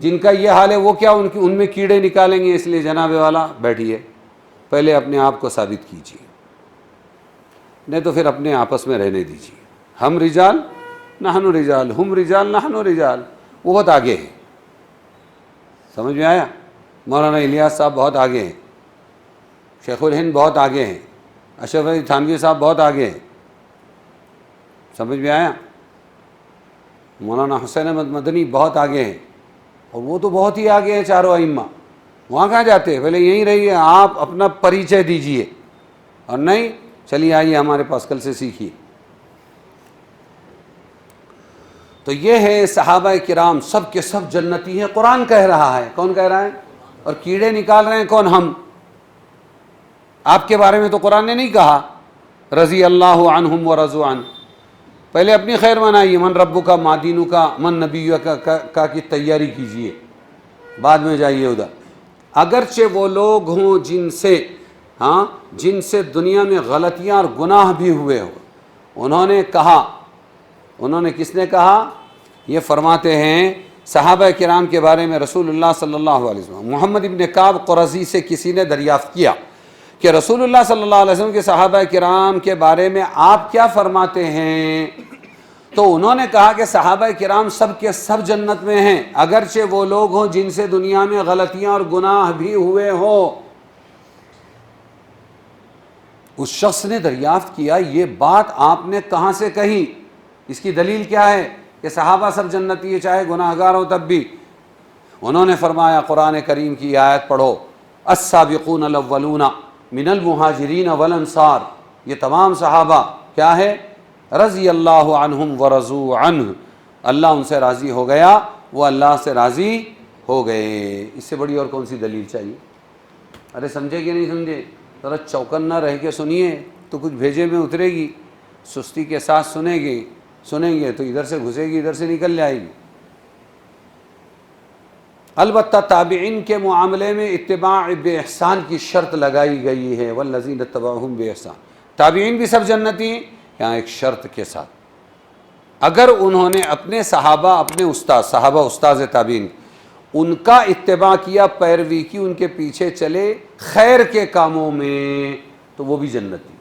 جن کا یہ حال ہے وہ کیا ان میں کیڑے نکالیں گے؟ اس لیے جناب والا بیٹھیے، پہلے اپنے آپ کو ثابت کیجیے، نہیں تو پھر اپنے آپس میں رہنے دیجیے۔ ہم رجال نحن رجال، ہم رجال نحن رجال، وہ بہت آگے ہے، سمجھ میں آیا؟ مولانا الیاس صاحب بہت آگے ہیں، شیخ الہند بہت آگے ہیں، اشرف علی تھانوی صاحب بہت آگے ہیں، سمجھ میں آیا؟ مولانا حسین احمد مدنی بہت آگے ہیں، اور وہ تو بہت ہی آگے ہیں چاروں ائمہ، وہاں کہاں جاتے ہیں؟ پہلے یہیں رہیے، آپ اپنا پریچے دیجئے، اور نہیں چلیے آئیے ہمارے پاس کل سے سیکھیے۔ تو یہ ہے صحابہ کرام سب کے سب جنتی ہیں، قرآن کہہ رہا ہے، کون کہہ رہا ہے؟ اور کیڑے نکال رہے ہیں کون؟ ہم۔ آپ کے بارے میں تو قرآن نے نہیں کہا رضی اللہ عنہم ورضوا عنہ، پہلے اپنی خیر منائیے، من ربک کا، ما دینک کا، من نبیک کا کی تیاری کیجئے، بعد میں جائیے ادھر۔ اگرچہ وہ لوگ ہوں جن سے دنیا میں غلطیاں اور گناہ بھی ہوئے ہو، انہوں نے کہا، انہوں نے کس نے کہا؟ یہ فرماتے ہیں صحابہ کرام کے بارے میں رسول اللہ صلی اللہ علیہ وسلم، محمد ابن کعب قرظی سے کسی نے دریافت کیا کہ رسول اللہ صلی اللہ علیہ وسلم کے صحابہ کرام کے بارے میں آپ کیا فرماتے ہیں؟ تو انہوں نے کہا کہ صحابہ کرام سب کے سب جنت میں ہیں، اگرچہ وہ لوگ ہوں جن سے دنیا میں غلطیاں اور گناہ بھی ہوئے ہوں۔ اس شخص نے دریافت کیا یہ بات آپ نے کہاں سے کہی؟ اس کی دلیل کیا ہے کہ صحابہ سب جنتی ہے چاہے گناہ گار ہو تب بھی؟ انہوں نے فرمایا قرآن کریم کی آیت پڑھو، السابقون الاولون من المہاجرین والانصار، یہ تمام صحابہ کیا ہے؟ رضی اللہ عنہم ورضوا عنہ، اللہ ان سے راضی ہو گیا، وہ اللہ سے راضی ہو گئے۔ اس سے بڑی اور کون سی دلیل چاہیے؟ ارے سمجھے کہ نہیں سمجھے؟ ذرا چوکن نہ رہ کے سنیے تو کچھ بھیجے میں اترے گی، سستی کے ساتھ سنیں گے تو ادھر سے گھسے گی ادھر سے نکل جائے گی۔ البتہ تابعین کے معاملے میں اتباع باحسان کی شرط لگائی گئی ہے، والذین اتبعوہم باحسان، تابعین بھی سب جنتی ہیں، یہاں ایک شرط کے ساتھ، اگر انہوں نے اپنے صحابہ، اپنے صحابہ استاذ تابعین ان کا اتباع کیا، پیروی کی، ان کے پیچھے چلے خیر کے کاموں میں، تو وہ بھی جنتی۔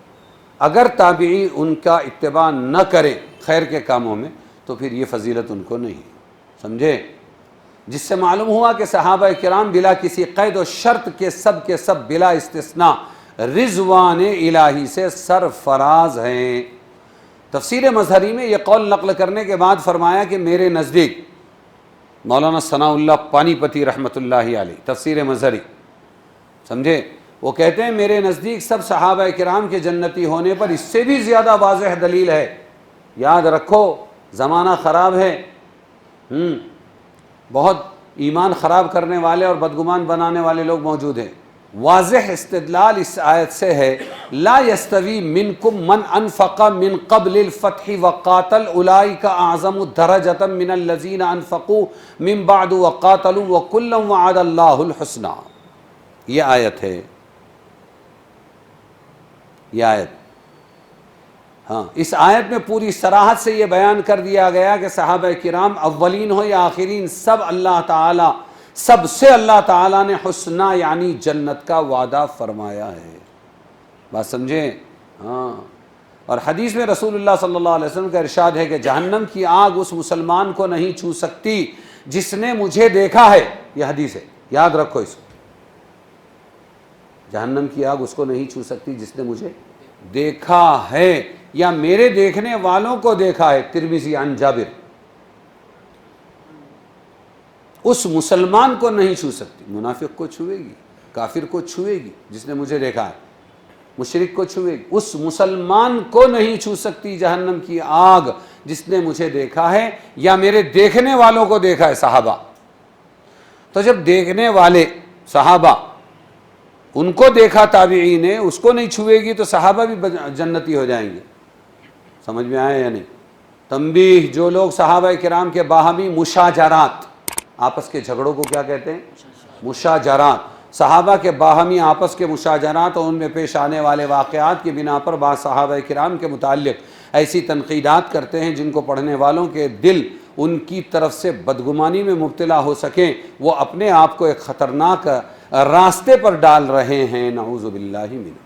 اگر تابعی ان کا اتباع نہ کرے خیر کے کاموں میں تو پھر یہ فضیلت ان کو نہیں، سمجھے؟ جس سے معلوم ہوا کہ صحابہ کرام بلا کسی قید و شرط کے سب بلا استثناء رضوان الہی سے سرفراز ہیں۔ تفسیر مظہری میں یہ قول نقل کرنے کے بعد فرمایا کہ میرے نزدیک، مولانا ثناء اللہ پانی پتی رحمۃ اللہ علیہ، تفسیر مظہری، سمجھے؟ وہ کہتے ہیں میرے نزدیک سب صحابہ کرام کے جنتی ہونے پر اس سے بھی زیادہ واضح دلیل ہے۔ یاد رکھو زمانہ خراب ہے، بہت ایمان خراب کرنے والے اور بدگمان بنانے والے لوگ موجود ہیں۔ واضح استدلال اس آیت سے ہے، لا یستوی منکم من انفق من قبل الفتح وقاتل اولئک اعظم درجۃ من الذین انفقوا من بعد وقاتلوا وکلا وعد اللہ الحسنی۔ یہ آیت ہے، یہ آیت، ہاں اس آیت میں پوری صراحت سے یہ بیان کر دیا گیا کہ صحابہ کرام اولین ہو یا آخرین، سب اللہ تعالی، سب سے اللہ تعالیٰ نے حسنہ یعنی جنت کا وعدہ فرمایا ہے۔ بات سمجھیں؟ ہاں، اور حدیث میں رسول اللہ صلی اللہ علیہ وسلم کا ارشاد ہے کہ جہنم کی آگ اس مسلمان کو نہیں چھو سکتی جس نے مجھے دیکھا ہے، یہ حدیث ہے، یاد رکھو اس کو، جہنم کی آگ اس کو نہیں چھو سکتی جس نے مجھے دیکھا ہے یا میرے دیکھنے والوں کو دیکھا ہے، ترمذی عن جابر، اس مسلمان کو نہیں چھو سکتی، منافق کو چھوئے گی، کافر کو چھوئے گی جس نے مجھے دیکھا ہے، مشرک کو چھوئے گی، اس مسلمان کو نہیں چھو سکتی جہنم کی آگ جس نے مجھے دیکھا ہے یا میرے دیکھنے والوں کو دیکھا ہے، صحابہ۔ تو جب دیکھنے والے صحابہ ان کو دیکھا تابعین نے، اس کو نہیں چھوئے گی تو صحابہ بھی جنتی ہو جائیں گے۔ سمجھ میں آیا یا نہیں؟ تنبیہ، جو لوگ صحابہ کرام کے باہمی مشاجرات، آپس کے جھگڑوں کو کیا کہتے ہیں؟ مشاجرات، صحابہ کے باہمی آپس کے مشاجرات اور ان میں پیش آنے والے واقعات کی بنا پر بعض صحابہ کرام کے متعلق ایسی تنقیدات کرتے ہیں جن کو پڑھنے والوں کے دل ان کی طرف سے بدگمانی میں مبتلا ہو سکیں، وہ اپنے آپ کو ایک خطرناک راستے پر ڈال رہے ہیں، نعوذ باللہ منہ۔